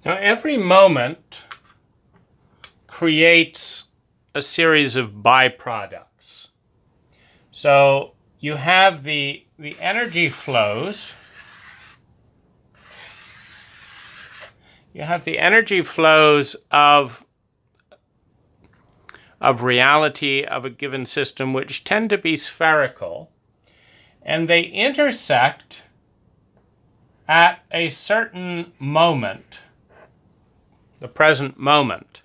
Now, every moment creates a series of byproducts. So you have the energy flows. You have the energy flows of reality of a given system, which tend to be spherical, and they intersect at a certain moment, the present moment,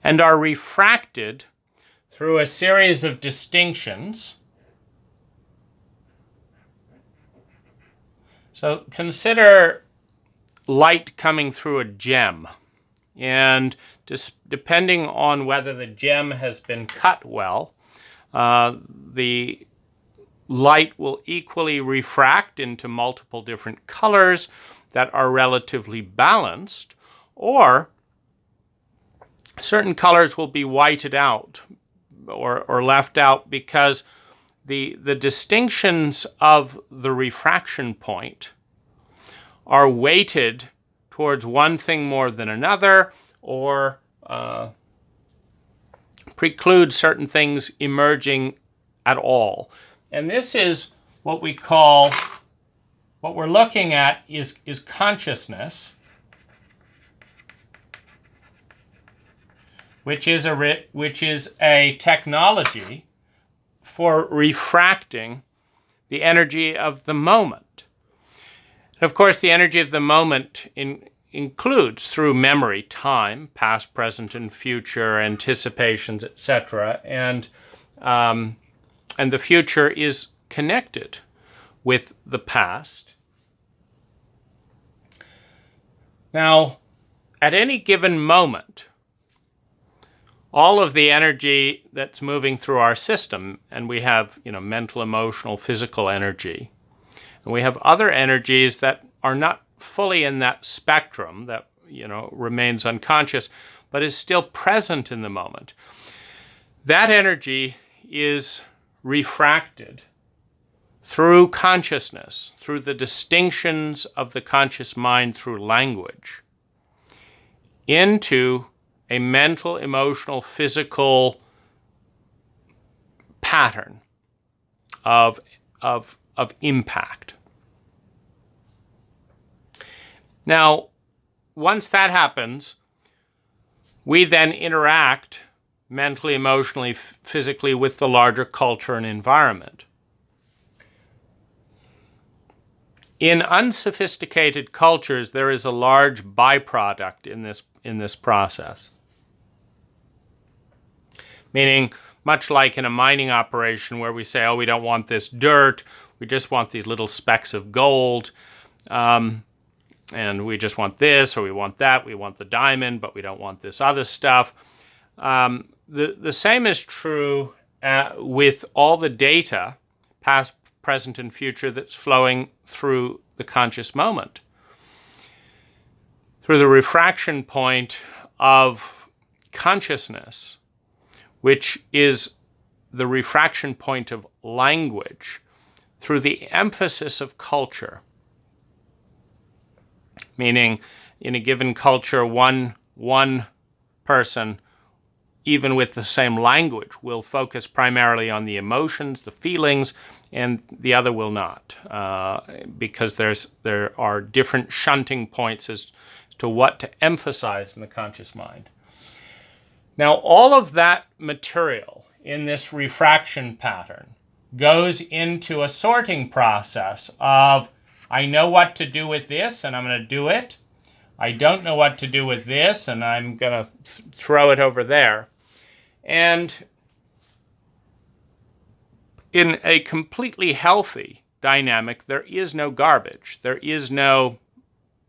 and are refracted through a series of distinctions. So consider light coming through a gem, and depending on whether the gem has been cut well, the light will equally refract into multiple different colors that are relatively balanced, or certain colors will be whited out or left out because the distinctions of the refraction point are weighted towards one thing more than another, or preclude certain things emerging at all. And this is what we call, what we're looking at is consciousness, which is a technology for refracting the energy of the moment. And of course, the energy of the moment includes, through memory, time, past, present, and future, anticipations, etc. And the future is connected with the past. Now, at any given moment, all of the energy that's moving through our system, and we have, mental, emotional, physical energy, and we have other energies that are not fully in that spectrum, that, remains unconscious, but is still present in the moment. That energy is refracted through consciousness, through the distinctions of the conscious mind through language, into a mental, emotional, physical pattern of impact. Now, once that happens, we then interact mentally, emotionally, physically with the larger culture and environment. In unsophisticated cultures, there is a large byproduct in this process. Meaning, much like in a mining operation where we say, oh, we don't want this dirt, we just want these little specks of gold, and we just want this, or we want that, we want the diamond, but we don't want this other stuff. The same is true with all the data, past, present, and future, that's flowing through the conscious moment. Through the refraction point of consciousness, which is the refraction point of language, through the emphasis of culture. Meaning, in a given culture, one person, even with the same language, will focus primarily on the emotions, the feelings, and the other will not, because there are different shunting points as to what to emphasize in the conscious mind. Now, all of that material in this refraction pattern goes into a sorting process of, I know what to do with this, and I'm going to do it. I don't know what to do with this, and I'm going to throw it over there. And in a completely healthy dynamic, there is no garbage. There is no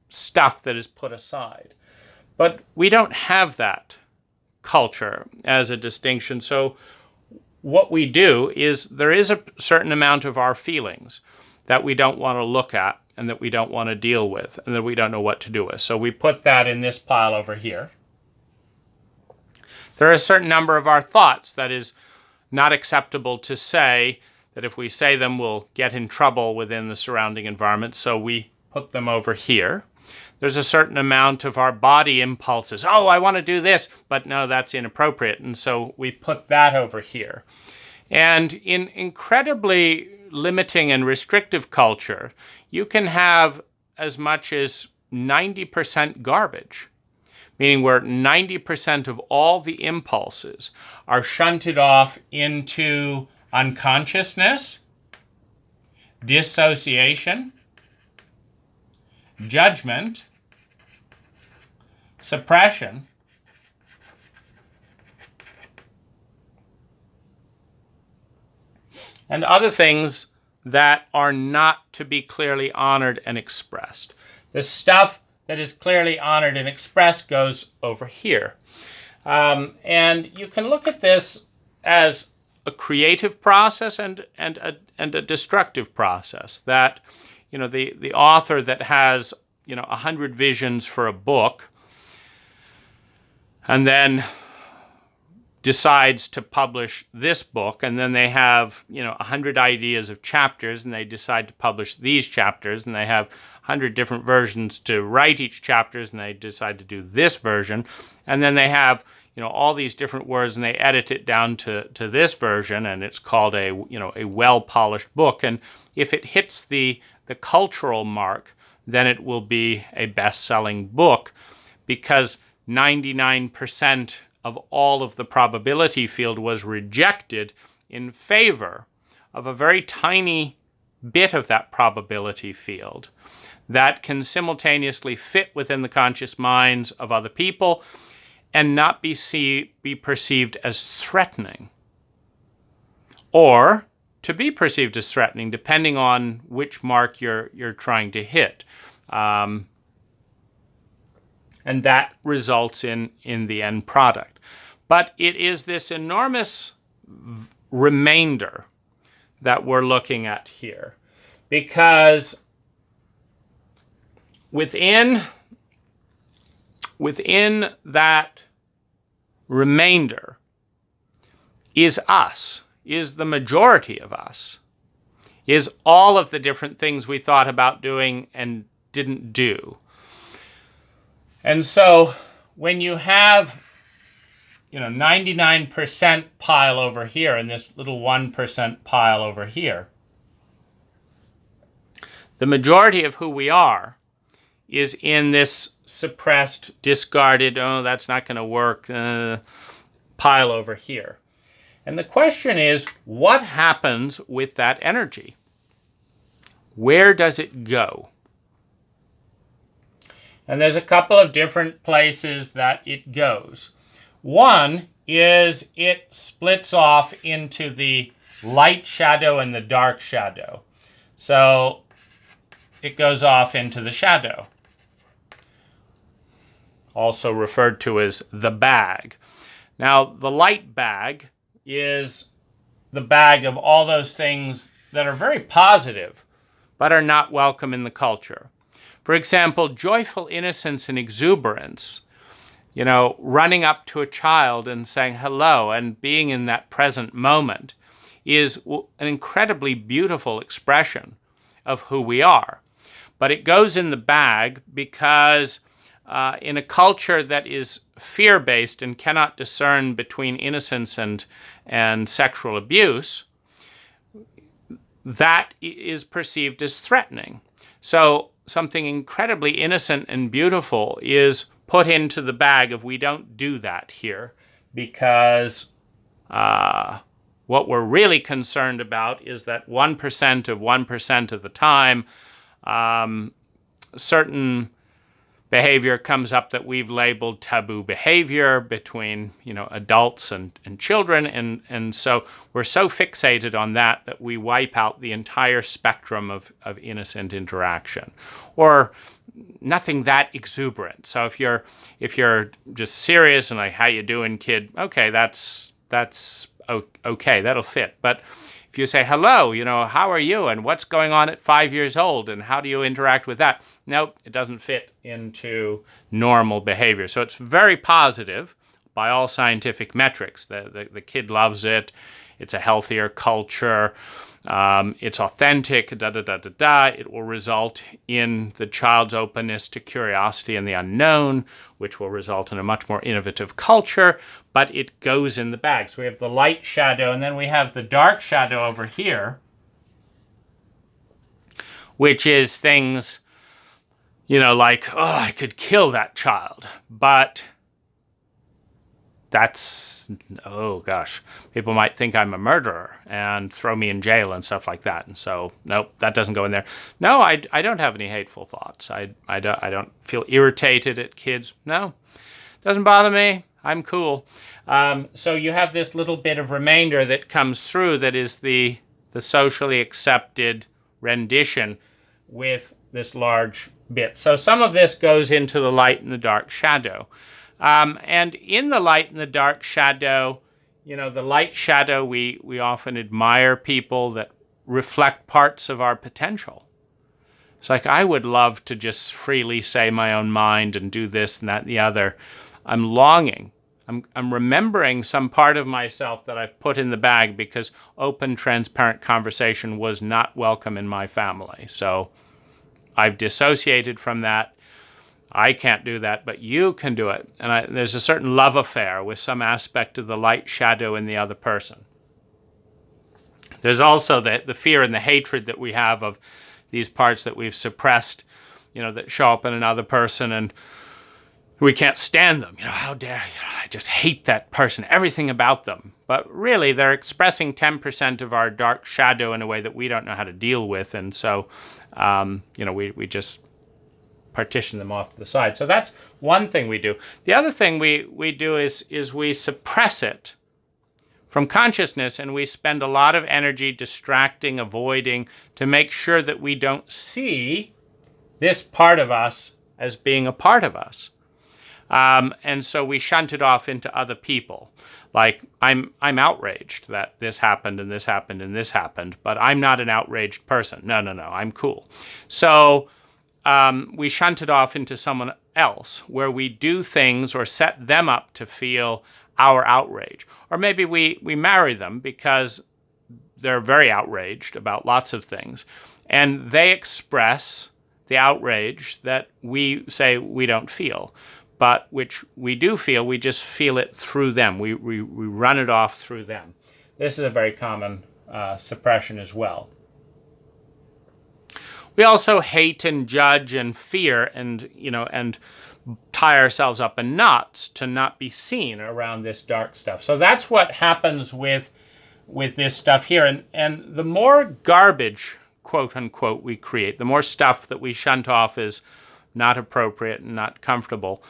stuff that is put aside. But we don't have that culture as a distinction. So what we do is there is a certain amount of our feelings that we don't want to look at and that we don't want to deal with and that we don't know what to do with. So we put that in this pile over here. There are a certain number of our thoughts that is not acceptable to say, that if we say them, we'll get in trouble within the surrounding environment, so we put them over here. there's a certain amount of our body impulses. Oh, I want to do this, but no, that's inappropriate. And so we put that over here. And in incredibly limiting and restrictive culture, you can have as much as 90% garbage, meaning where 90% of all the impulses are shunted off into unconsciousness, dissociation, judgment, suppression, and other things that are not to be clearly honored and expressed. The stuff that is clearly honored and expressed goes over here. And you can look at this as a creative process and a destructive process. That, the author that has, 100 visions for a book and then decides to publish this book, and then they have 100 ideas of chapters, and they decide to publish these chapters, and they have 100 different versions to write each chapters, and they decide to do this version, and then they have all these different words, and they edit it down to this version, and it's called a well-polished book. And if it hits the cultural mark, then it will be a best-selling book, because 99% of all of the probability field was rejected in favor of a very tiny bit of that probability field that can simultaneously fit within the conscious minds of other people and not be perceived as threatening, or to be perceived as threatening, depending on which mark you're trying to hit. And that results in the end product. But it is this enormous remainder that we're looking at here, because within that remainder is us, is the majority of us, is all of the different things we thought about doing and didn't do. And so when you have 99% pile over here and this little 1% pile over here, the majority of who we are is in this suppressed, discarded, oh, that's not going to work, pile over here. And the question is, what happens with that energy? Where does it go? And there's a couple of different places that it goes. One is it splits off into the light shadow and the dark shadow. So it goes off into the shadow, also referred to as the bag. Now, the light bag is the bag of all those things that are very positive, but are not welcome in the culture. For example, joyful innocence and exuberance, running up to a child and saying hello and being in that present moment is an incredibly beautiful expression of who we are. But it goes in the bag because in a culture that is fear-based and cannot discern between innocence and sexual abuse, that is perceived as threatening. So something incredibly innocent and beautiful is put into the bag of we don't do that here, because what we're really concerned about is that 1% of 1% of the time, certain behavior comes up that we've labeled taboo behavior between adults and children, and so we're so fixated on that we wipe out the entire spectrum of innocent interaction, or nothing that exuberant. So if you're just serious and like, how you doing, kid? Okay, that's okay, that'll fit. But if you say hello, how are you, and what's going on at 5 years old, and how do you interact with that? Nope, it doesn't fit into normal behavior. So it's very positive by all scientific metrics. The kid loves it. It's a healthier culture. it's authentic, da da da da da. It will result in the child's openness to curiosity and the unknown, which will result in a much more innovative culture, but it goes in the bag. So we have the light shadow, and then we have the dark shadow over here, which is things, like, oh, I could kill that child, but that's, oh gosh, people might think I'm a murderer and throw me in jail and stuff like that. And so, nope, that doesn't go in there. No, I don't have any hateful thoughts. I don't feel irritated at kids. No, doesn't bother me. I'm cool. So you have this little bit of remainder that comes through that is the socially accepted rendition with this large bit. So some of this goes into the light and the dark shadow. And in the light and the dark shadow, the light shadow, we often admire people that reflect parts of our potential. It's like, I would love to just freely say my own mind and do this and that and the other. I'm longing. I'm remembering some part of myself that I've put in the bag because open, transparent conversation was not welcome in my family. So I've dissociated from that. I can't do that, but you can do it. And there's a certain love affair with some aspect of the light shadow in the other person. There's also the fear and the hatred that we have of these parts that we've suppressed, that show up in another person, and we can't stand them. How dare you? I just hate that person, everything about them. But really, they're expressing 10% of our dark shadow in a way that we don't know how to deal with. And so, we just partition them off to the side. So that's one thing we do. The other thing we do is we suppress it from consciousness, and we spend a lot of energy distracting, avoiding, to make sure that we don't see this part of us as being a part of us. And so we shunt it off into other people. Like, I'm outraged that this happened and this happened and this happened, but I'm not an outraged person. No, I'm cool. So we shunt it off into someone else, where we do things or set them up to feel our outrage. Or maybe we marry them because they're very outraged about lots of things, and they express the outrage that we say we don't feel, but which we do feel. We just feel it through them. We run it off through them. This is a very common suppression as well. We also hate and judge and fear and tie ourselves up in knots to not be seen around this dark stuff. So that's what happens with this stuff here. And the more garbage, quote unquote, we create, the more stuff that we shunt off as not appropriate and not comfortable,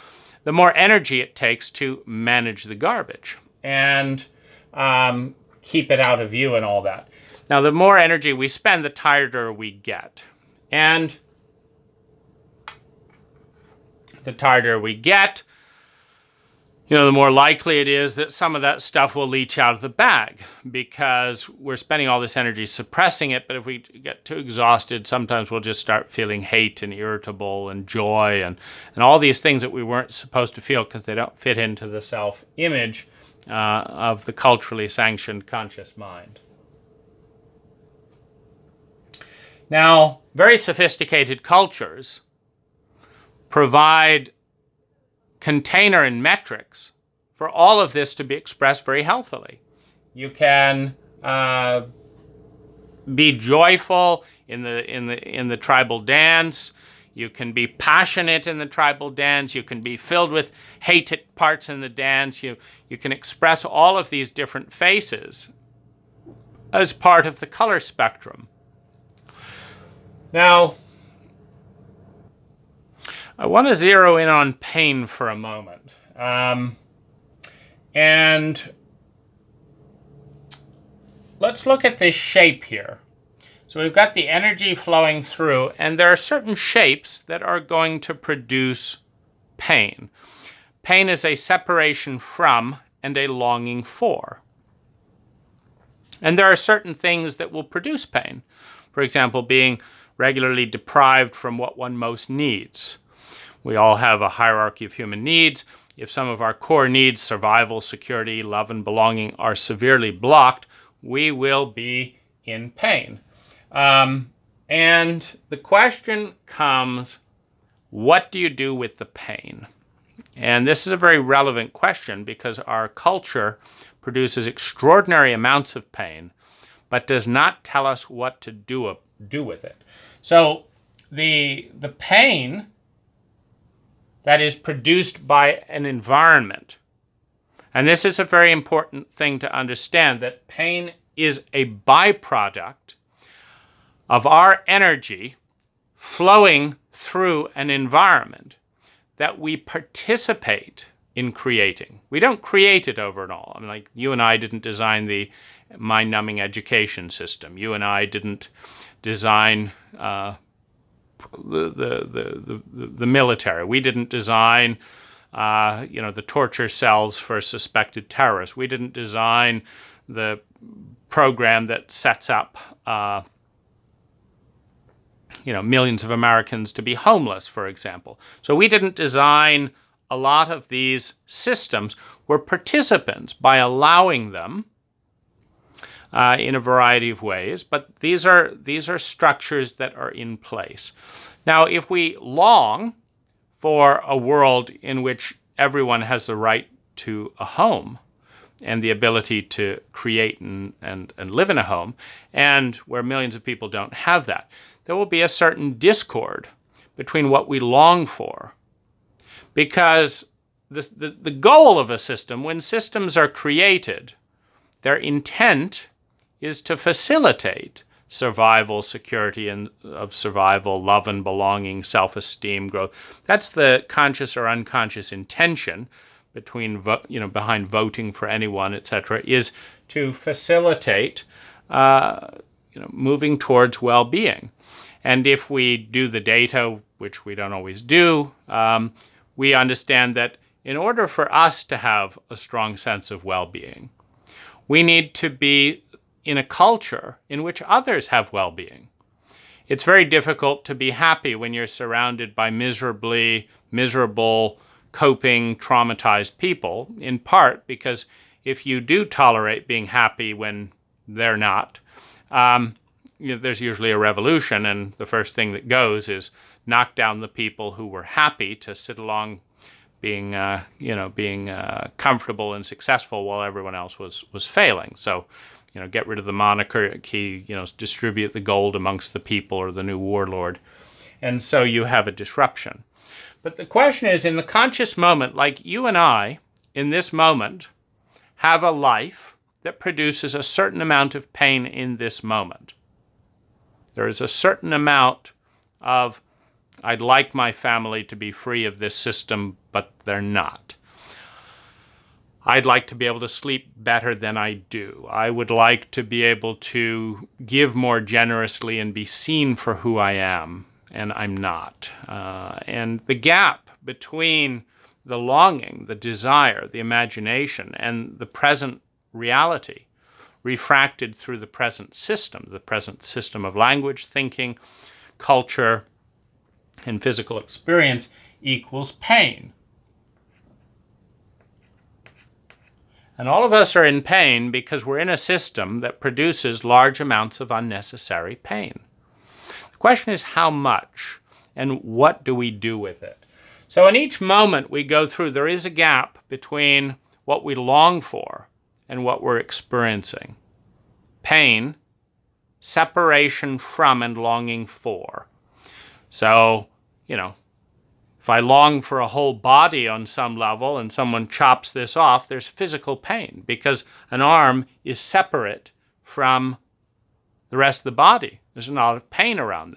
the more energy it takes to manage the garbage and keep it out of view and all that. Now, the more energy we spend, the tireder we get. And the tireder we get, the more likely it is that some of that stuff will leach out of the bag, because we're spending all this energy suppressing it. But if we get too exhausted, sometimes we'll just start feeling hate and irritable and joy and all these things that we weren't supposed to feel because they don't fit into the self-image of the culturally sanctioned conscious mind. Now, very sophisticated cultures provide container and metrics for all of this to be expressed very healthily. You can be joyful in the tribal dance. You can be passionate in the tribal dance. You can be filled with hated parts in the dance. You can express all of these different faces as part of the color spectrum. Now, I want to zero in on pain for a moment. And let's look at this shape here. So we've got the energy flowing through, and there are certain shapes that are going to produce pain. Pain is a separation from and a longing for. And there are certain things that will produce pain. For example, being regularly deprived from what one most needs. We all have a hierarchy of human needs. If some of our core needs, survival, security, love, and belonging, are severely blocked, we will be in pain. And the question comes, what do you do with the pain? And this is a very relevant question because our culture produces extraordinary amounts of pain, but does not tell us what to do with it. So the pain that is produced by an environment, and this is a very important thing to understand, that pain is a byproduct of our energy flowing through an environment that we participate in creating. We don't create it over and all. I mean, like, you and I didn't design the mind-numbing education system. You and I didn't design the military. We didn't design the torture cells for suspected terrorists. We didn't design the program that sets up millions of Americans to be homeless, for example. So we didn't design a lot of these systems. We're participants by allowing them in a variety of ways, but these are structures that are in place. Now, if we long for a world in which everyone has the right to a home and the ability to create and live in a home, and where millions of people don't have that, there will be a certain discord between what we long for. Because the goal of a system, when systems are created, their intent is to facilitate survival, security and of survival, love and belonging, self-esteem, growth. That's the conscious or unconscious intention behind voting for anyone, etc., is to facilitate moving towards well-being. And if we do the data, which we don't always do, we understand that in order for us to have a strong sense of well-being, we need to be in a culture in which others have well-being. It's very difficult to be happy when you're surrounded by miserable, coping, traumatized people, in part because if you do tolerate being happy when they're not, there's usually a revolution, and the first thing that goes is knock down the people who were happy to sit along being comfortable and successful while everyone else was failing. So, get rid of the monarchy, distribute the gold amongst the people, or the new warlord. And so you have a disruption. But the question is, in the conscious moment, like you and I, in this moment, have a life that produces a certain amount of pain in this moment. There is a certain amount of, I'd like my family to be free of this system, but they're not. I'd like to be able to sleep better than I do. I would like to be able to give more generously and be seen for who I am, and I'm not. And the gap between the longing, the desire, the imagination, and the present reality, refracted through the present system of language, thinking, culture, and physical experience, equals pain. And all of us are in pain because we're in a system that produces large amounts of unnecessary pain. The question is how much, and what do we do with it? So in each moment we go through, there is a gap between what we long for and what we're experiencing. Pain, separation from and longing for. So, if I long for a whole body on some level and someone chops this off, there's physical pain because an arm is separate from the rest of the body. There's a lot of pain around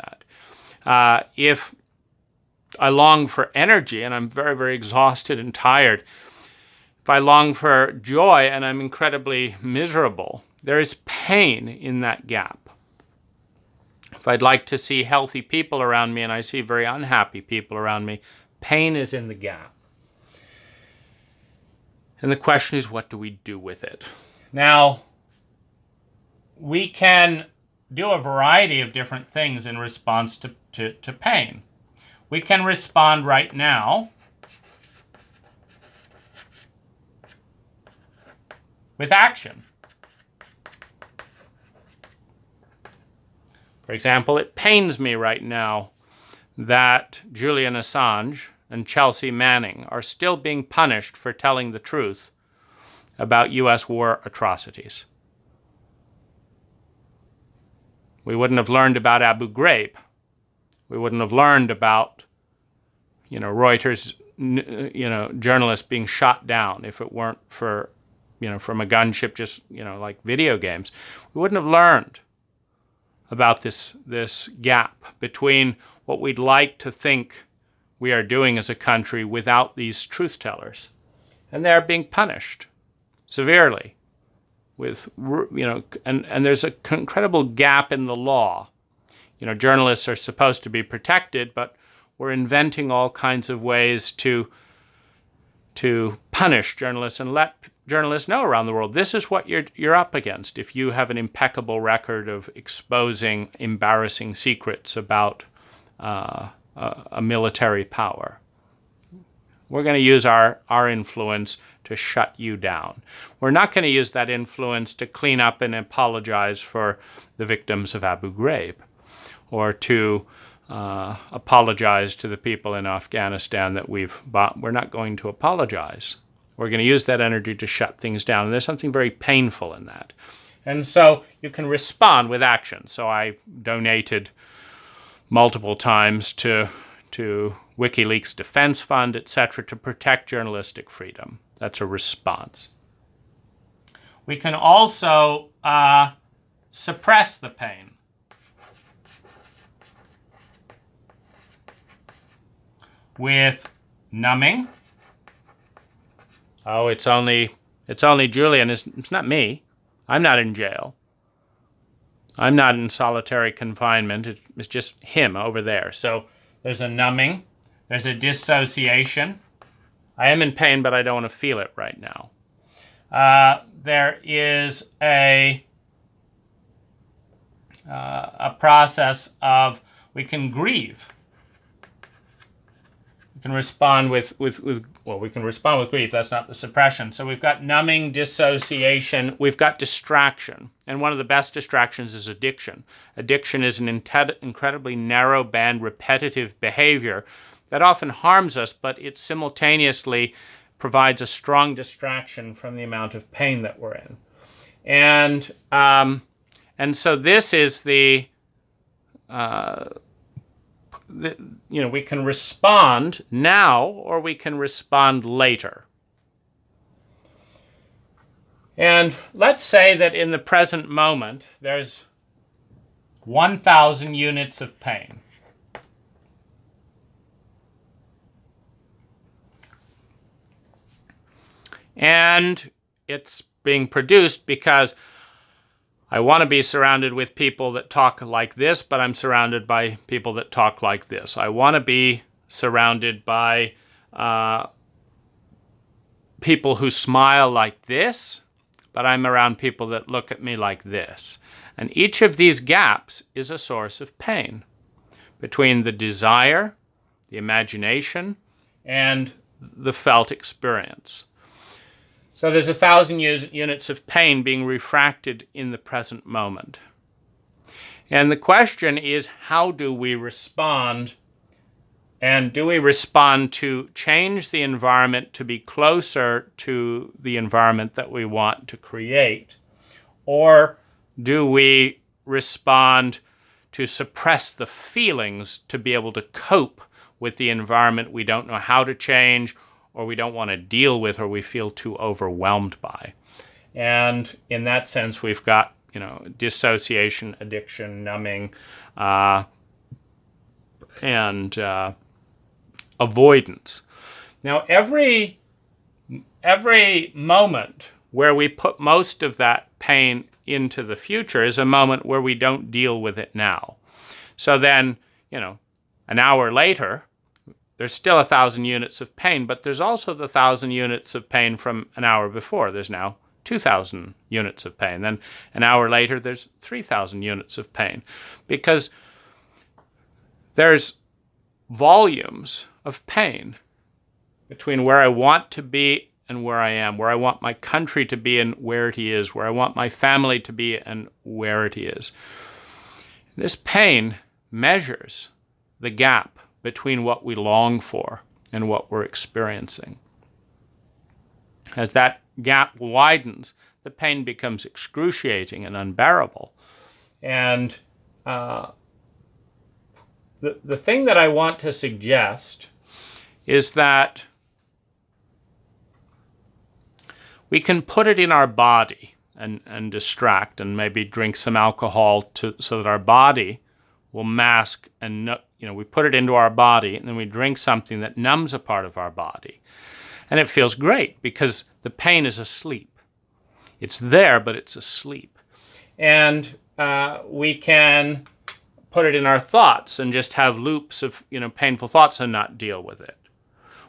that. If I long for energy and I'm very, very exhausted and tired, if I long for joy and I'm incredibly miserable, there is pain in that gap. If I'd like to see healthy people around me and I see very unhappy people around me, pain is in the gap. And the question is, what do we do with it? Now, we can do a variety of different things in response to pain. We can respond right now with action. For example, it pains me right now that Julian Assange and Chelsea Manning are still being punished for telling the truth about U.S. war atrocities. We wouldn't have learned about Abu Ghraib. We wouldn't have learned about, Reuters, journalists being shot down if it weren't for, from a gunship, just, like video games. We wouldn't have learned about this gap between what we'd like to think we are doing as a country without these truth tellers. And they're being punished severely with, and there's an incredible gap in the law. Journalists are supposed to be protected, but we're inventing all kinds of ways to punish journalists and let journalists know around the world, this is what you're up against if you have an impeccable record of exposing embarrassing secrets about a military power. We're going to use our influence to shut you down. We're not going to use that influence to clean up and apologize for the victims of Abu Ghraib, or to apologize to the people in Afghanistan that we've bought. We're not going to apologize. We're going to use that energy to shut things down. And there's something very painful in that. And so you can respond with action. So I donated multiple times to WikiLeaks Defense Fund, etc., to protect journalistic freedom. That's a response. We can also suppress the pain. With numbing. Oh, it's only Julian. It's not me. I'm not in jail. I'm not in solitary confinement. It's just him over there. So there's a numbing. There's a dissociation. I am in pain, but I don't want to feel it right now. There is a process of, we can grieve. We can respond with grief. That's not the suppression. So we've got numbing, dissociation. We've got distraction. And one of the best distractions is addiction. Addiction is an incredibly narrow band, repetitive behavior that often harms us, but it simultaneously provides a strong distraction from the amount of pain that we're in. And so this is we can respond now or we can respond later. And let's say that in the present moment, there's 1,000 units of pain. And it's being produced because I want to be surrounded with people that talk like this, but I'm surrounded by people that talk like this. I want to be surrounded by people who smile like this, but I'm around people that look at me like this. And each of these gaps is a source of pain between the desire, the imagination, and the felt experience. So there's 1,000 units of pain being refracted in the present moment. And the question is, how do we respond? And do we respond to change the environment to be closer to the environment that we want to create? Or do we respond to suppress the feelings to be able to cope with the environment we don't know how to change, or we don't want to deal with, or we feel too overwhelmed by? And in that sense, we've got, dissociation, addiction, numbing, and avoidance. Now, every moment where we put most of that pain into the future is a moment where we don't deal with it now. So then, an hour later, there's still 1,000 units of pain, but there's also the 1,000 units of pain from an hour before. There's now 2,000 units of pain. Then an hour later, there's 3,000 units of pain. Because there's volumes of pain between where I want to be and where I am, where I want my country to be and where it is, where I want my family to be and where it is. This pain measures the gap between what we long for and what we're experiencing. As that gap widens, the pain becomes excruciating and unbearable. And the thing that I want to suggest is that we can put it in our body and distract and maybe drink some alcohol so that our body will mask, and we put it into our body and then we drink something that numbs a part of our body. And it feels great because the pain is asleep. It's there, but it's asleep. And we can put it in our thoughts and just have loops of painful thoughts and not deal with it.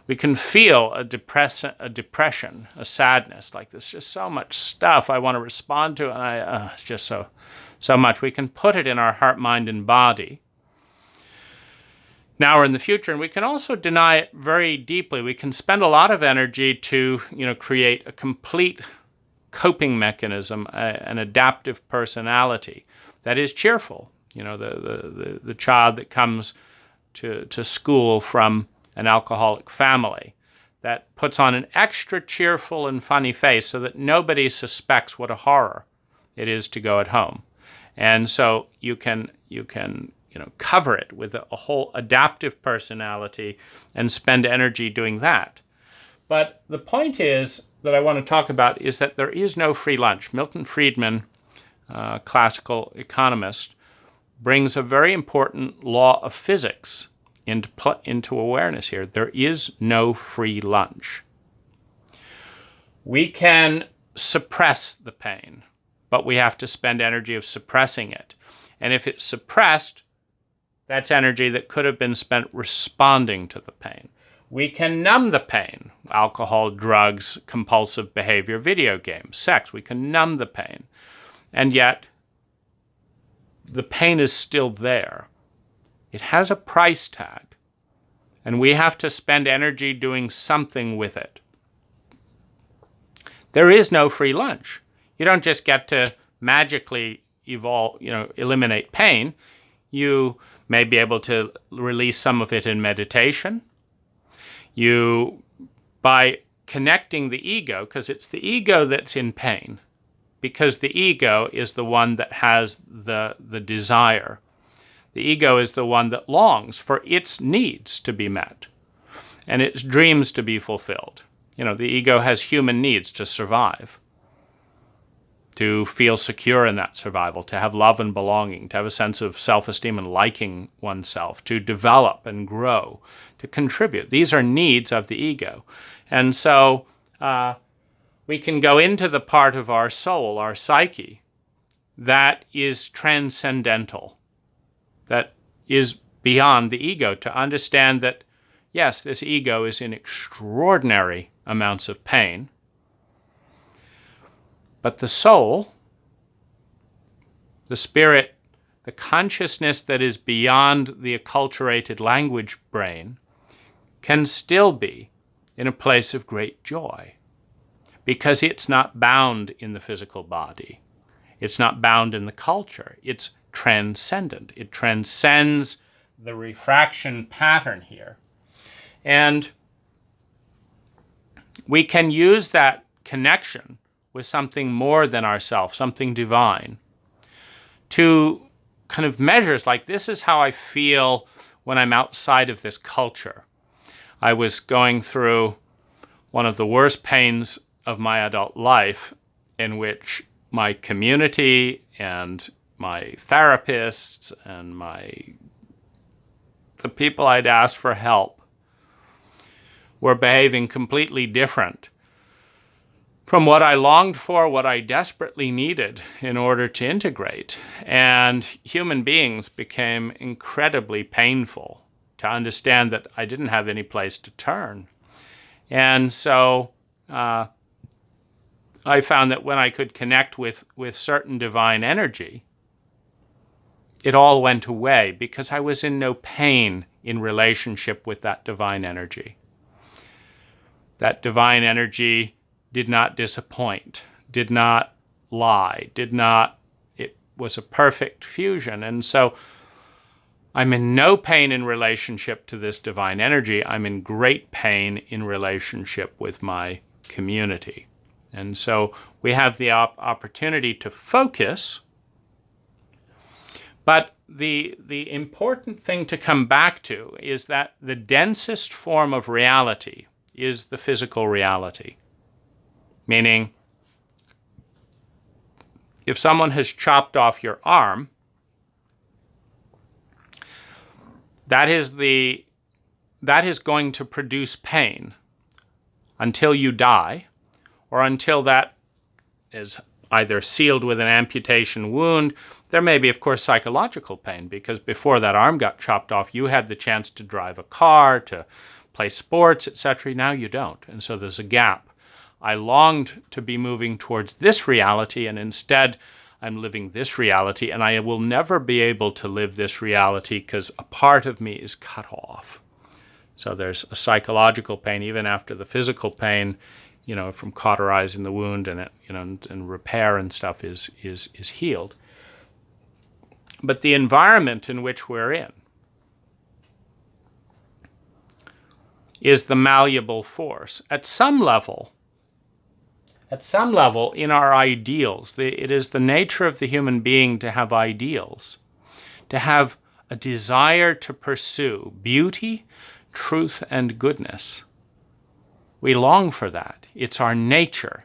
We can feel a depression, a sadness, like there's just so much stuff I want to respond to, and it's just so much. We can put it in our heart, mind, and body now or in the future, and we can also deny it very deeply. We can spend a lot of energy to create a complete coping mechanism, an adaptive personality that is cheerful. The child that comes to school from an alcoholic family that puts on an extra cheerful and funny face so that nobody suspects what a horror it is to go at home. And so you can cover it with a whole adaptive personality and spend energy doing that. But the point is that I want to talk about is that there is no free lunch. Milton Friedman, classical economist, brings a very important law of physics into awareness here. There is no free lunch. We can suppress the pain, but we have to spend energy of suppressing it. And if it's suppressed, that's energy that could have been spent responding to the pain. We can numb the pain. Alcohol, drugs, compulsive behavior, video games, sex. We can numb the pain. And yet, the pain is still there. It has a price tag. And we have to spend energy doing something with it. There is no free lunch. You don't just get to magically eliminate pain. You may be able to release some of it in meditation. By connecting the ego, because it's the ego that's in pain, because the ego is the one that has the desire. The ego is the one that longs for its needs to be met and its dreams to be fulfilled. The ego has human needs to survive, to feel secure in that survival, to have love and belonging, to have a sense of self-esteem and liking oneself, to develop and grow, to contribute. These are needs of the ego. And so we can go into the part of our soul, our psyche, that is transcendental, that is beyond the ego, to understand that, yes, this ego is in extraordinary amounts of pain, but the soul, the spirit, the consciousness that is beyond the acculturated language brain, can still be in a place of great joy, because it's not bound in the physical body. It's not bound in the culture. It's transcendent. It transcends the refraction pattern here. And we can use that connection with something more than ourselves, something divine, to kind of measures like, this is how I feel when I'm outside of this culture. I was going through one of the worst pains of my adult life, in which my community and my therapists and the people I'd asked for help were behaving completely different from what I longed for, what I desperately needed in order to integrate. And human beings became incredibly painful to understand that I didn't have any place to turn. And so I found that when I could connect with certain divine energy, it all went away because I was in no pain in relationship with that divine energy. That divine energy did not disappoint, did not lie, was a perfect fusion. And so I'm in no pain in relationship to this divine energy. I'm in great pain in relationship with my community. And so we have the opportunity to focus. But the important thing to come back to is that the densest form of reality is the physical reality. Meaning, if someone has chopped off your arm, that is going to produce pain until you die, or until that is either sealed with an amputation wound. There may be, of course, psychological pain, because before that arm got chopped off, you had the chance to drive a car, to play sports, etc. Now you don't, and so there's a gap. I longed to be moving towards this reality, and instead I'm living this reality, and I will never be able to live this reality because a part of me is cut off. So there's a psychological pain, even after the physical pain, from cauterizing the wound and and repair and stuff is healed. But the environment in which we're in is the malleable force. At some level, in our ideals, it is the nature of the human being to have ideals, to have a desire to pursue beauty, truth, and goodness. We long for that. It's our nature.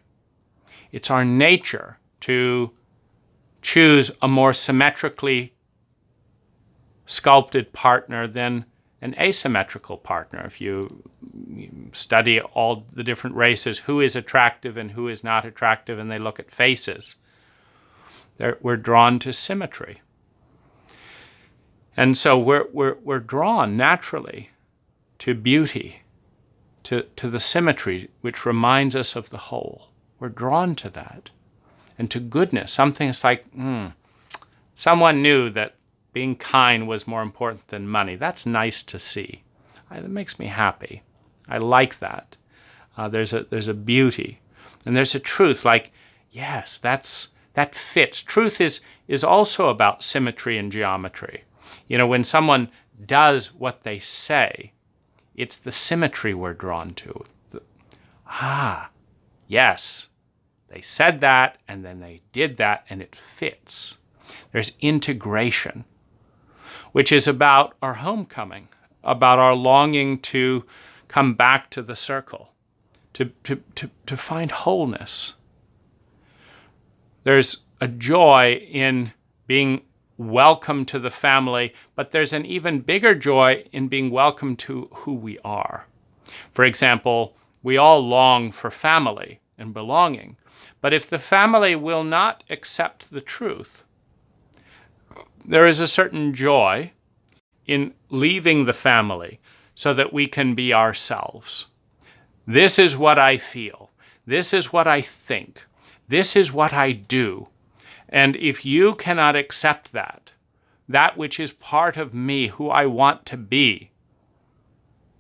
It's our nature to choose a more symmetrically sculpted partner than an asymmetrical partner. If you study all the different races, who is attractive and who is not attractive, and they look at faces, we're drawn to symmetry. And so we're drawn naturally to beauty, to the symmetry, which reminds us of the whole. We're drawn to that. And to goodness, something that's like, someone knew that being kind was more important than money. That's nice to see. That makes me happy. I like that. There's a beauty. And there's a truth, like, yes, that fits. Truth is also about symmetry and geometry. When someone does what they say, it's the symmetry we're drawn to. Yes, they said that, and then they did that, and it fits. There's integration, which is about our homecoming, about our longing to come back to the circle, to find wholeness. There's a joy in being welcome to the family, but there's an even bigger joy in being welcome to who we are. For example, we all long for family and belonging, but if the family will not accept the truth, there is a certain joy in leaving the family so that we can be ourselves. This is what I feel. This is what I think. This is what I do. And if you cannot accept that which is part of me, who I want to be,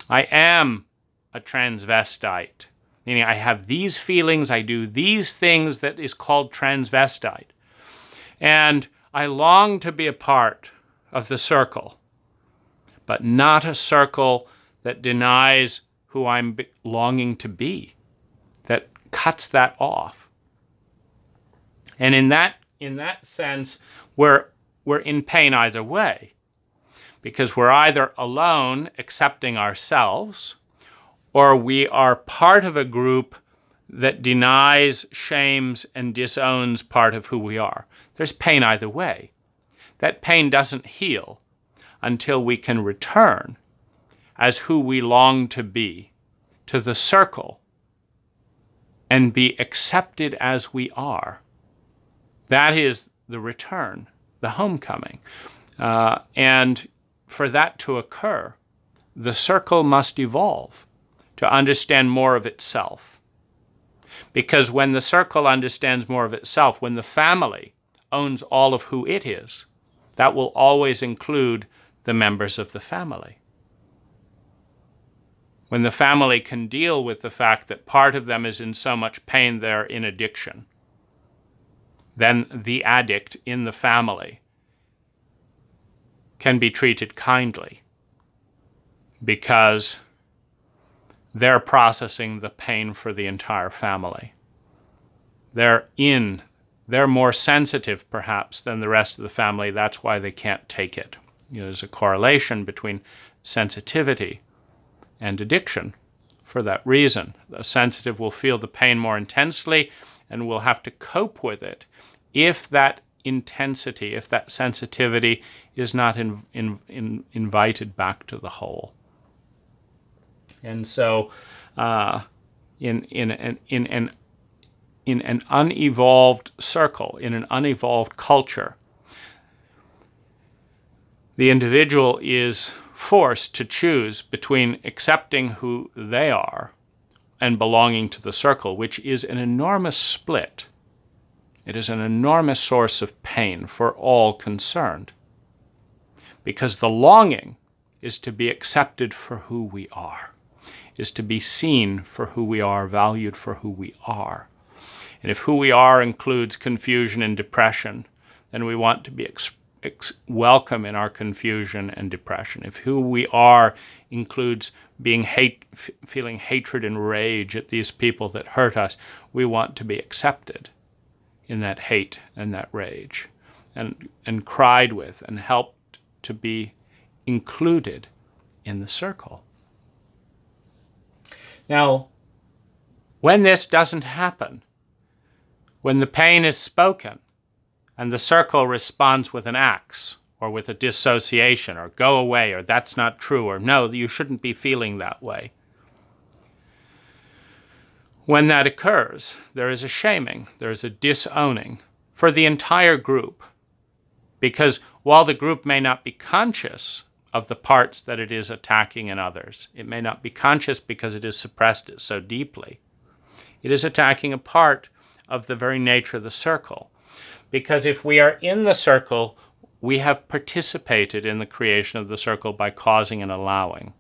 I am a transvestite, meaning I have these feelings, I do these things that is called transvestite. And I long to be a part of the circle, but not a circle that denies who I'm longing to be, that cuts that off. And in that sense, we're in pain either way, because we're either alone accepting ourselves, or we are part of a group that denies, shames, and disowns part of who we are. There's pain either way. That pain doesn't heal until we can return as who we long to be to the circle and be accepted as we are. That is the return, the homecoming. And for that to occur, the circle must evolve to understand more of itself. Because when the circle understands more of itself, when the family owns all of who it is, that will always include the members of the family. When the family can deal with the fact that part of them is in so much pain they're in addiction, then the addict in the family can be treated kindly because they're processing the pain for the entire family. They're more sensitive perhaps than the rest of the family. That's why they can't take it. There's a correlation between sensitivity and addiction for that reason. The sensitive will feel the pain more intensely and will have to cope with it if that intensity, if that sensitivity is not invited back to the whole. And so in an unevolved circle, in an unevolved culture, the individual is forced to choose between accepting who they are and belonging to the circle, which is an enormous split. It is an enormous source of pain for all concerned, because the longing is to be accepted for who we are, is to be seen for who we are, valued for who we are. And if who we are includes confusion and depression, then we want to be welcome in our confusion and depression. If who we are includes feeling hatred and rage at these people that hurt us, we want to be accepted in that hate and that rage, and cried with and helped to be included in the circle. Now, when this doesn't happen, when the pain is spoken and the circle responds with an axe or with a dissociation or go away or that's not true or no, you shouldn't be feeling that way. When that occurs, there is a shaming, there is a disowning for the entire group, because while the group may not be conscious of the parts that it is attacking in others, it may not be conscious because it has suppressed it so deeply, it is attacking a part of the very nature of the circle. Because if we are in the circle, we have participated in the creation of the circle by causing and allowing.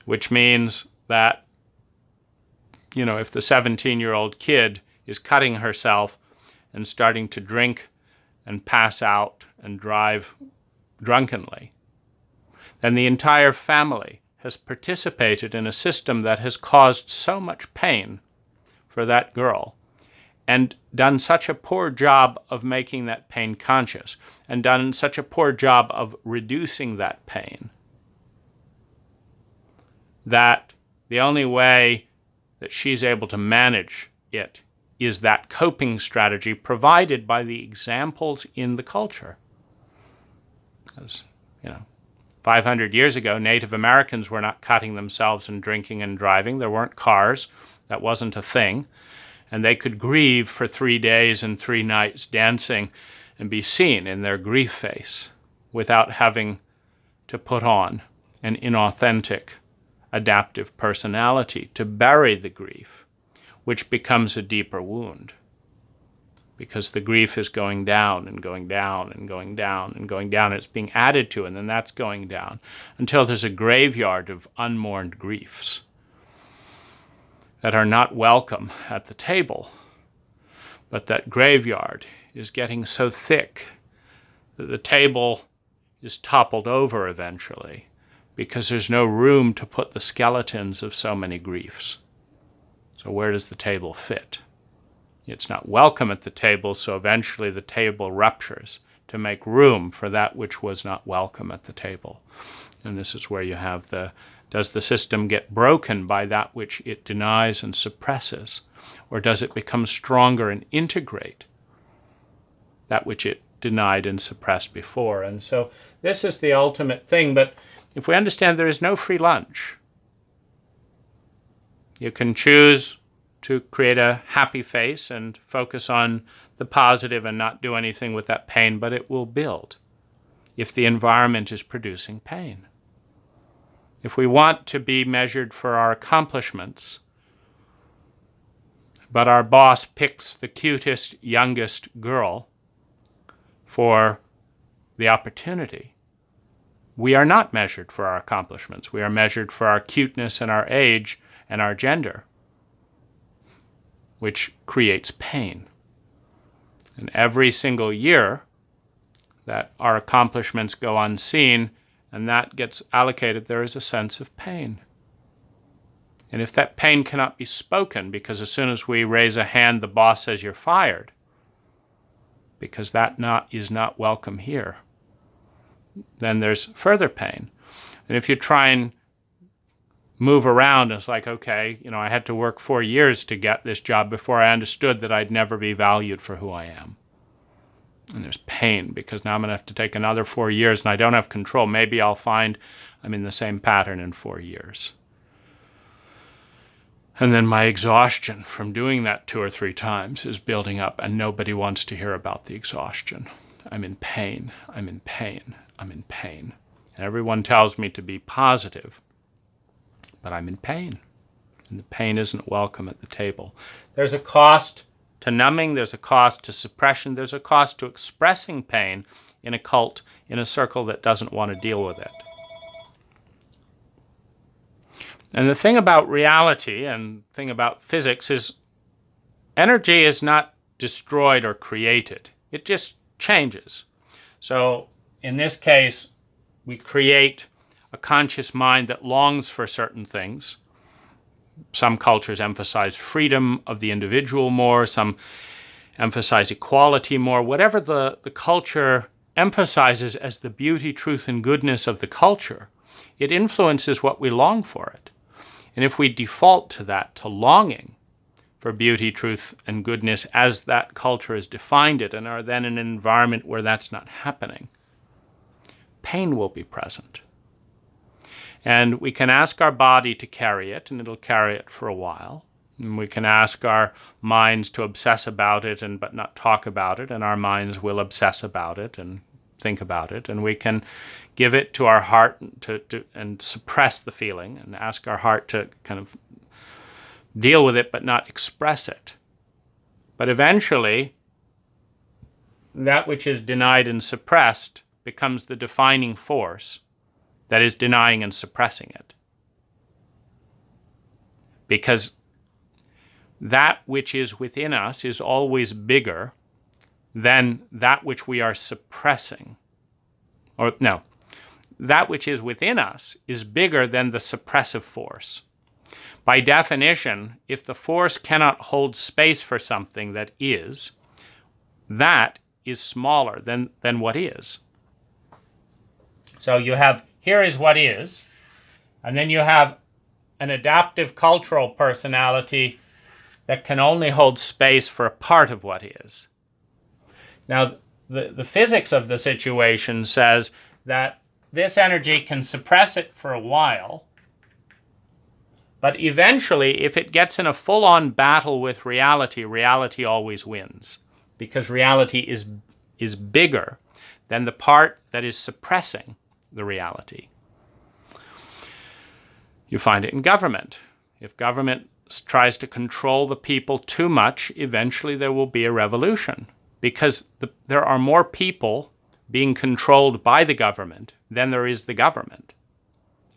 Which means that, if the 17-year-old kid is cutting herself and starting to drink and pass out and drive drunkenly, then the entire family has participated in a system that has caused so much pain for that girl, and done such a poor job of making that pain conscious, and done such a poor job of reducing that pain, that the only way that she's able to manage it is that coping strategy provided by the examples in the culture. Because, 500 years ago, Native Americans were not cutting themselves and drinking and driving. There weren't cars. That wasn't a thing. And they could grieve for 3 days and 3 nights dancing and be seen in their grief face without having to put on an inauthentic, adaptive personality to bury the grief, which becomes a deeper wound. Because the grief is going down and going down and going down and going down. It's being added to, and then that's going down until there's a graveyard of unmourned griefs that are not welcome at the table. But that graveyard is getting so thick that the table is toppled over eventually, because there's no room to put the skeletons of so many griefs. So where does the table fit? It's not welcome at the table, so eventually the table ruptures to make room for that which was not welcome at the table. And this is where you have does the system get broken by that which it denies and suppresses, or does it become stronger and integrate that which it denied and suppressed before? And so this is the ultimate thing. But if we understand there is no free lunch, you can choose to create a happy face and focus on the positive and not do anything with that pain, but it will build if the environment is producing pain. If we want to be measured for our accomplishments, but our boss picks the cutest, youngest girl for the opportunity, we are not measured for our accomplishments. We are measured for our cuteness and our age and our gender, which creates pain. And every single year that our accomplishments go unseen and that gets allocated, there is a sense of pain. And if that pain cannot be spoken, because as soon as we raise a hand, the boss says you're fired, because that is not welcome here, then there's further pain. And if you try and move around, it's like, okay, I had to work 4 years to get this job before I understood that I'd never be valued for who I am. And there's pain, because now I'm going to have to take another 4 years and I don't have control. Maybe I'll find I'm in the same pattern in 4 years. And then my exhaustion from doing that 2 or 3 times is building up, and nobody wants to hear about the exhaustion. I'm in pain, I'm in pain, I'm in pain. And everyone tells me to be positive, but I'm in pain. And the pain isn't welcome at the table. There's a cost to numbing, there's a cost to suppression, there's a cost to expressing pain in a cult, in a circle that doesn't want to deal with it. And the thing about reality and the thing about physics is energy is not destroyed or created. It just changes. So in this case, we create a conscious mind that longs for certain things. Some cultures emphasize freedom of the individual more, some emphasize equality more. Whatever the culture emphasizes as the beauty, truth, and goodness of the culture, it influences what we long for it. And if we default to that, to longing for beauty, truth, and goodness as that culture has defined it, and are then in an environment where that's not happening, pain will be present. And we can ask our body to carry it, and it'll carry it for a while. And we can ask our minds to obsess about it but not talk about it, and our minds will obsess about it and think about it. And we can give it to our heart and suppress the feeling, and ask our heart to kind of deal with it but not express it. But eventually, that which is denied and suppressed becomes the defining force that is denying and suppressing it. Because that which is within us is always bigger than that which we are suppressing. Or no, that which is within us is bigger than the suppressive force. By definition, if the force cannot hold space for something that is smaller than what is. So you have, here is what is, and then you have an adaptive cultural personality that can only hold space for a part of what is. Now, the physics of the situation says that this energy can suppress it for a while, but eventually, if it gets in a full-on battle with reality, reality always wins, because reality is bigger than the part that is suppressing the reality. You find it in government. If government tries to control the people too much, eventually there will be a revolution, because there are more people being controlled by the government than there is the government.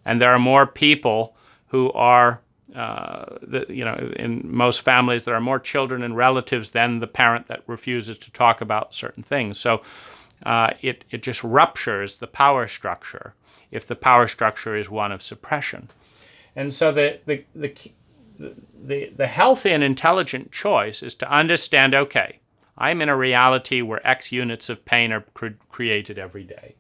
And there are more people who are, in most families, there are more children and relatives than the parent that refuses to talk about certain things. So it just ruptures the power structure if the power structure is one of suppression. And so the healthy and intelligent choice is to understand, okay, I'm in a reality where X units of pain are created every day.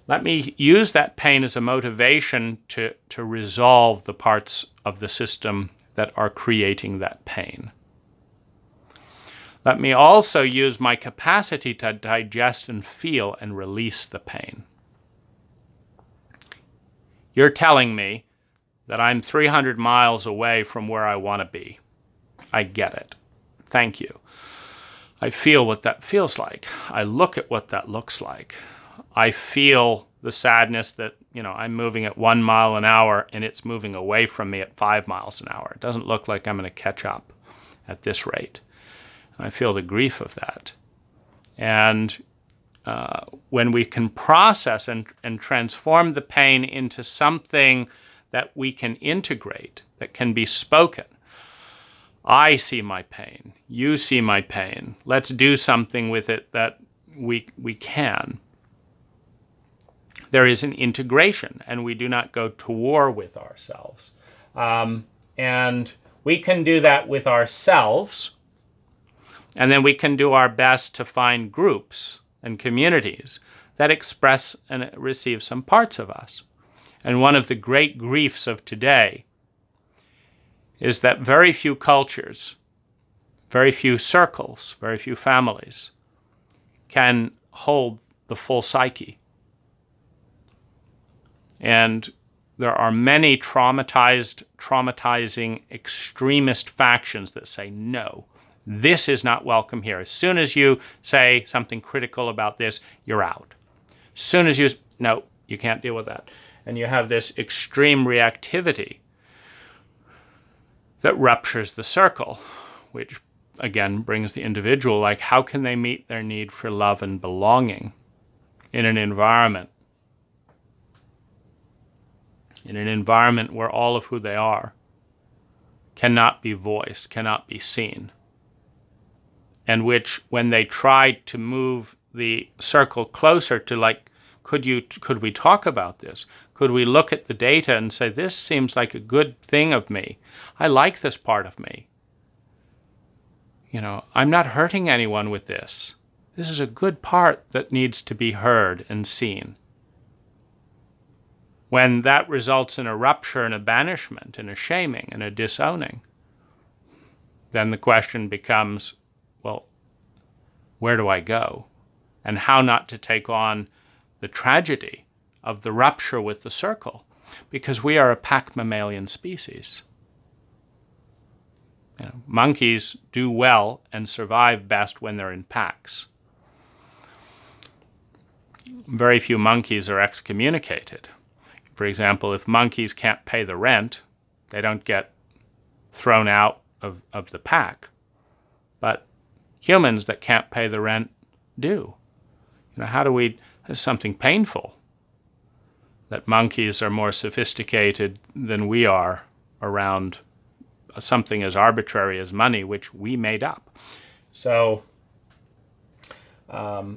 Let me use that pain as a motivation to resolve the parts of the system that are creating that pain. Let me also use my capacity to digest and feel and release the pain. You're telling me that I'm 300 miles away from where I want to be. I get it. Thank you. I feel what that feels like. I look at what that looks like. I feel the sadness that, I'm moving at 1 mile an hour and it's moving away from me at 5 miles an hour. It doesn't look like I'm going to catch up at this rate. I feel the grief of that. And when we can process and transform the pain into something that we can integrate, that can be spoken, I see my pain. You see my pain. Let's do something with it that we can. There is an integration, and we do not go to war with ourselves. And we can do that with ourselves, and then we can do our best to find groups and communities that express and receive some parts of us. And one of the great griefs of today is that very few cultures, very few circles, very few families can hold the full psyche. And there are many traumatizing extremist factions that say, no, this is not welcome here. As soon as you say something critical about this, you're out. As soon as no, you can't deal with that. And you have this extreme reactivity that ruptures the circle, which again brings the individual, like how can they meet their need for love and belonging in an environment where all of who they are cannot be voiced, cannot be seen, and which when they tried to move the circle closer to, like, could we talk about this? Could we look at the data and say, this seems like a good thing of me. I like this part of me. I'm not hurting anyone with this. This is a good part that needs to be heard and seen. When that results in a rupture and a banishment and a shaming and a disowning, then the question becomes, well, where do I go? And how not to take on the tragedy of the rupture with the circle, because we are a pack mammalian species. Monkeys do well and survive best when they're in packs. Very few monkeys are excommunicated. For example, if monkeys can't pay the rent, they don't get thrown out of the pack. But humans that can't pay the rent do. It's something painful that monkeys are more sophisticated than we are around something as arbitrary as money, which we made up. So a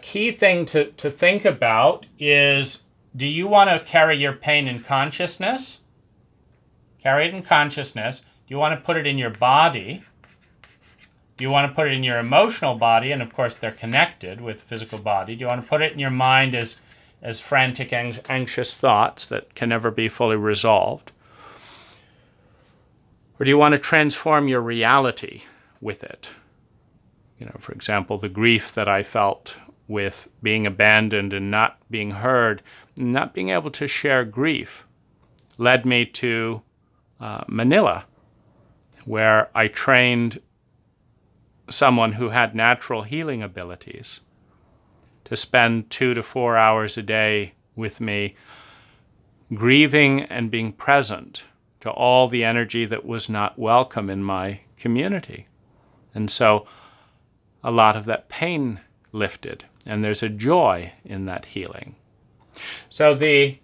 key thing to think about is, do you want to carry your pain in consciousness? Carry it in consciousness. Do you want to put it in your body? Do you want to put it in your emotional body? And of course, they're connected with the physical body. Do you want to put it in your mind as frantic, anxious thoughts that can never be fully resolved? Or do you want to transform your reality with it? For example, the grief that I felt with being abandoned and not being heard, not being able to share grief, led me to Manila, where I trained someone who had natural healing abilities to spend 2 to 4 hours a day with me, grieving and being present to all the energy that was not welcome in my community. And so a lot of that pain lifted, and there's a joy in that healing. So the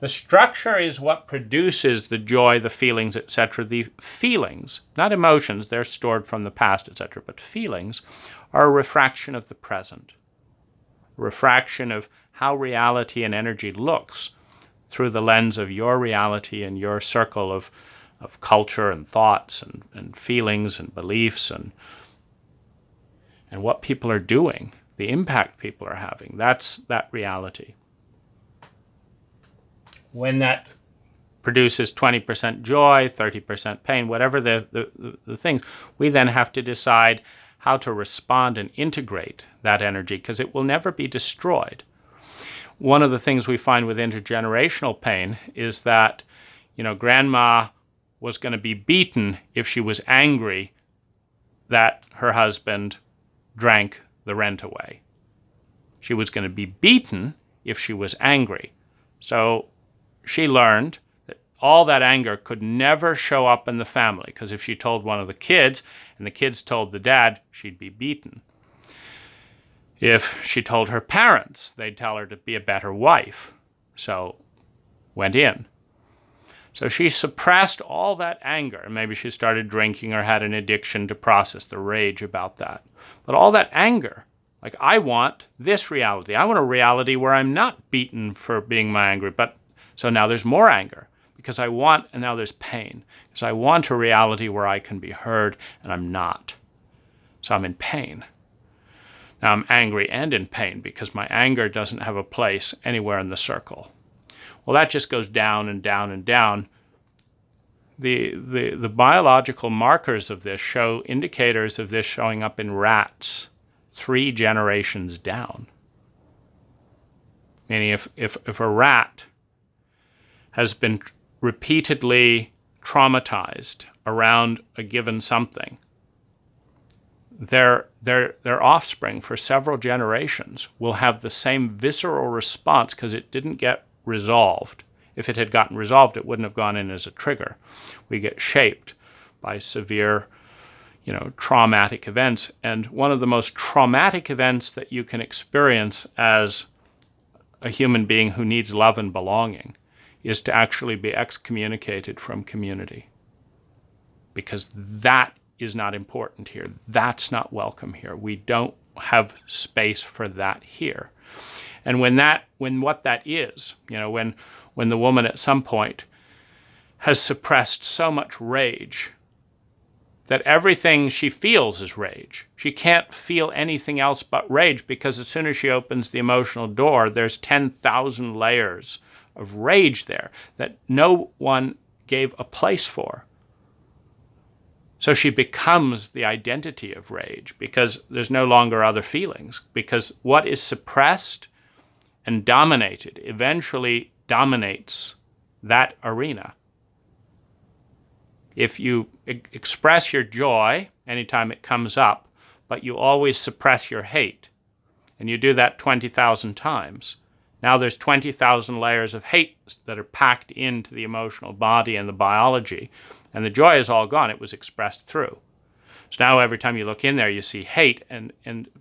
structure is what produces the joy, the feelings, etc. The feelings, not emotions, they're stored from the past, etc., but feelings are a refraction of the present, a refraction of how reality and energy looks through the lens of your reality and your circle of culture and thoughts and feelings and beliefs and what people are doing, the impact people are having. That's that reality. When that produces 20% joy, 30% pain, whatever the things, we then have to decide how to respond and integrate that energy, because it will never be destroyed. One of the things we find with intergenerational pain is that, grandma was going to be beaten if she was angry that her husband drank the rent away. She was going to be beaten if she was angry. So she learned that all that anger could never show up in the family, because if she told one of the kids and the kids told the dad, she'd be beaten. If she told her parents, they'd tell her to be a better wife. So went in. So she suppressed all that anger. Maybe she started drinking or had an addiction to process the rage about that. But all that anger, like, I want this reality. I want a reality where I'm not beaten for being my angry. But so now there's more anger because I want, and now there's pain. Because I want a reality where I can be heard and I'm not. So I'm in pain. Now I'm angry and in pain because my anger doesn't have a place anywhere in the circle. Well, that just goes down and down and down. The biological markers of this show indicators of this showing up in rats 3 generations down. Meaning if a rat has been repeatedly traumatized around a given something, their offspring for several generations will have the same visceral response because it didn't get resolved. If it had gotten resolved, it wouldn't have gone in as a trigger. We get shaped by severe, traumatic events. And one of the most traumatic events that you can experience as a human being who needs love and belonging is to actually be excommunicated from community. Because that is not important here. That's not welcome here. We don't have space for that here. And when what that is, when the woman at some point has suppressed so much rage that everything she feels is rage. She can't feel anything else but rage because as soon as she opens the emotional door, there's 10,000 layers of rage there that no one gave a place for. So she becomes the identity of rage because there's no longer other feelings. Because what is suppressed and dominated eventually dominates that arena. If you express your joy anytime it comes up, but you always suppress your hate, and you do that 20,000 times, now there's 20,000 layers of hate that are packed into the emotional body and the biology, and the joy is all gone. It was expressed through. So now every time you look in there, you see hate, and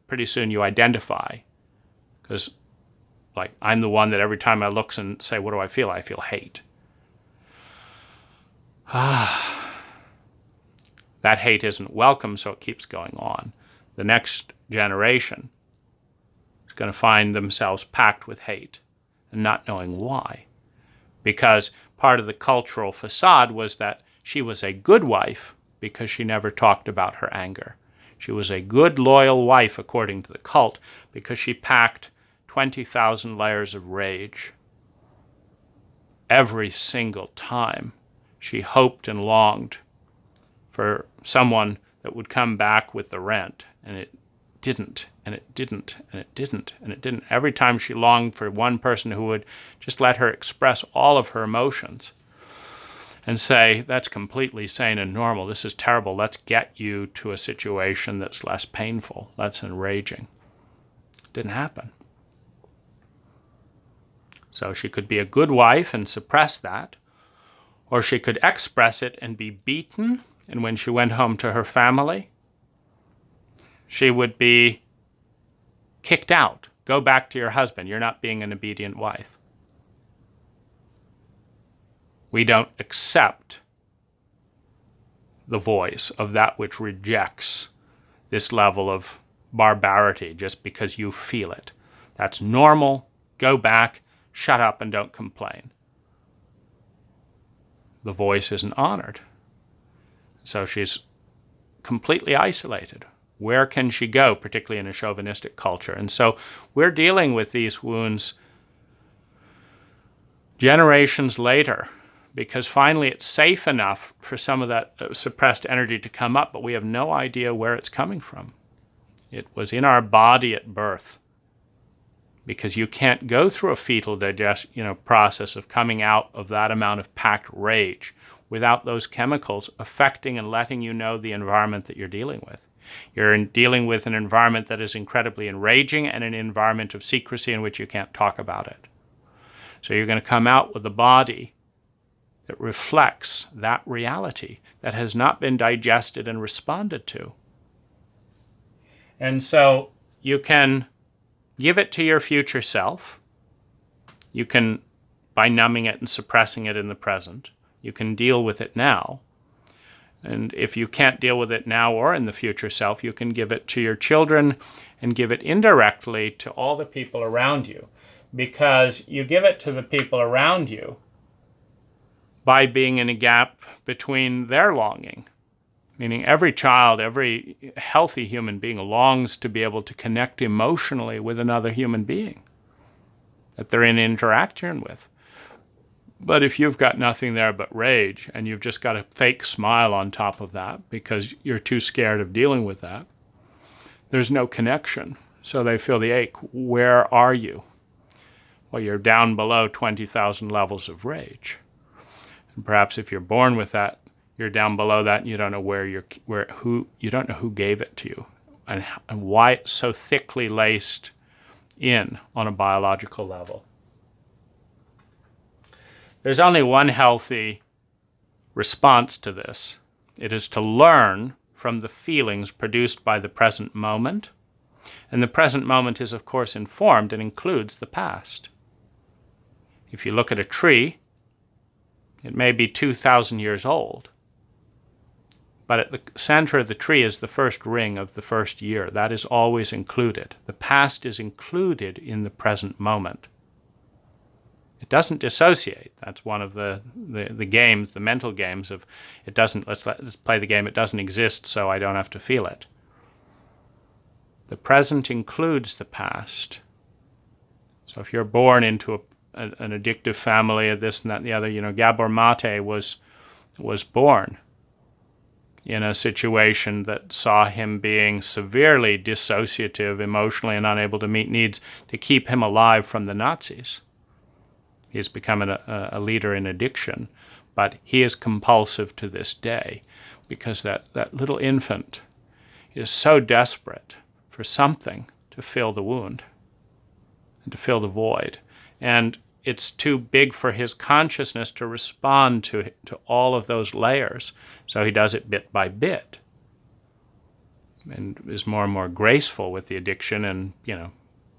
pretty soon you identify. Because, like, I'm the one that every time I look and say, what do I feel? I feel hate. That hate isn't welcome, so it keeps going on. The next generation is going to find themselves packed with hate and not knowing why. Because part of the cultural facade was that she was a good wife because she never talked about her anger. She was a good, loyal wife, according to the cult, because she packed 20,000 layers of rage. Every single time she hoped and longed for someone that would come back with the rent, and it didn't, and it didn't, and it didn't, and it didn't. Every time she longed for one person who would just let her express all of her emotions and say, that's completely sane and normal, this is terrible, let's get you to a situation that's less painful, that's enraging. It didn't happen. So she could be a good wife and suppress that, or she could express it and be beaten, and when she went home to her family, she would be kicked out. Go back to your husband. You're not being an obedient wife. We don't accept the voice of that which rejects this level of barbarity just because you feel it. That's normal. Go back, shut up, and don't complain. The voice isn't honored. So she's completely isolated. Where can she go, particularly in a chauvinistic culture? And so we're dealing with these wounds generations later, because finally it's safe enough for some of that suppressed energy to come up, but we have no idea where it's coming from. It was in our body at birth, because you can't go through a fetal process of coming out of that amount of packed rage without those chemicals affecting and letting you know the environment that you're dealing with. You're dealing with an environment that is incredibly enraging and an environment of secrecy in which you can't talk about it. So you're going to come out with a body that reflects that reality that has not been digested and responded to. And so you can give it to your future self. You can, by numbing it and suppressing it in the present, You can deal with it now. And if you can't deal with it now or in the future self, you can give it to your children and give it indirectly to all the people around you. Because you give it to the people around you by being in a gap between their longing. Meaning every child, every healthy human being longs to be able to connect emotionally with another human being that they're in interaction with. But if you've got nothing there but rage, and you've just got a fake smile on top of that because you're too scared of dealing with that, there's no connection. So they feel the ache. Where are you? Well, you're down below 20,000 levels of rage. And perhaps if you're born with that, you're down below that, and you don't know you don't know who gave it to you, and why it's so thickly laced in on a biological level. There's only one healthy response to this. It is to learn from the feelings produced by the present moment. And the present moment is, of course, informed and includes the past. If you look at a tree, it may be 2,000 years old. But at the center of the tree is the first ring of the first year. That is always included. The past is included in the present moment. It doesn't dissociate. That's one of the games, the mental games of it doesn't, let's play the game, it doesn't exist so I don't have to feel it. The present includes the past. So if you're born into an addictive family of this and that and the other, Gabor Mate was born in a situation that saw him being severely dissociative emotionally and unable to meet needs to keep him alive from the Nazis. He's become a leader in addiction, but he is compulsive to this day because that little infant is so desperate for something to fill the wound and to fill the void. And it's too big for his consciousness to respond to all of those layers. So he does it bit by bit and is more and more graceful with the addiction and,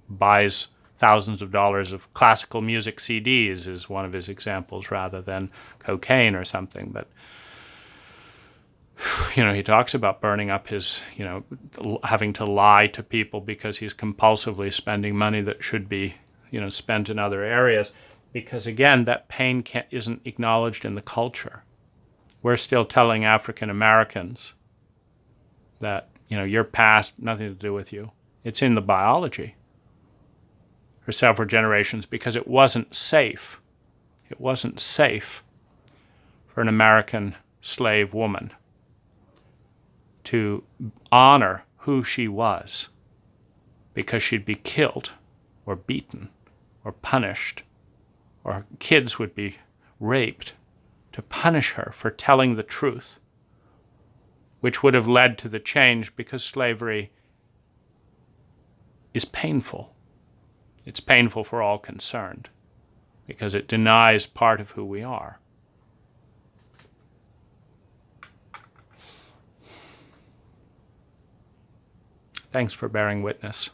buys thousands of dollars of classical music CDs is one of his examples rather than cocaine or something. But, he talks about burning up his, having to lie to people because he's compulsively spending money that should be, spent in other areas. Because again, that pain isn't acknowledged in the culture. We're still telling African Americans that, your past, nothing to do with you. It's in the biology for several generations because it wasn't safe. It wasn't safe for an American slave woman to honor who she was because she'd be killed or beaten or punished, or her kids would be raped to punish her for telling the truth, which would have led to the change because slavery is painful. It's painful for all concerned because it denies part of who we are. Thanks for bearing witness.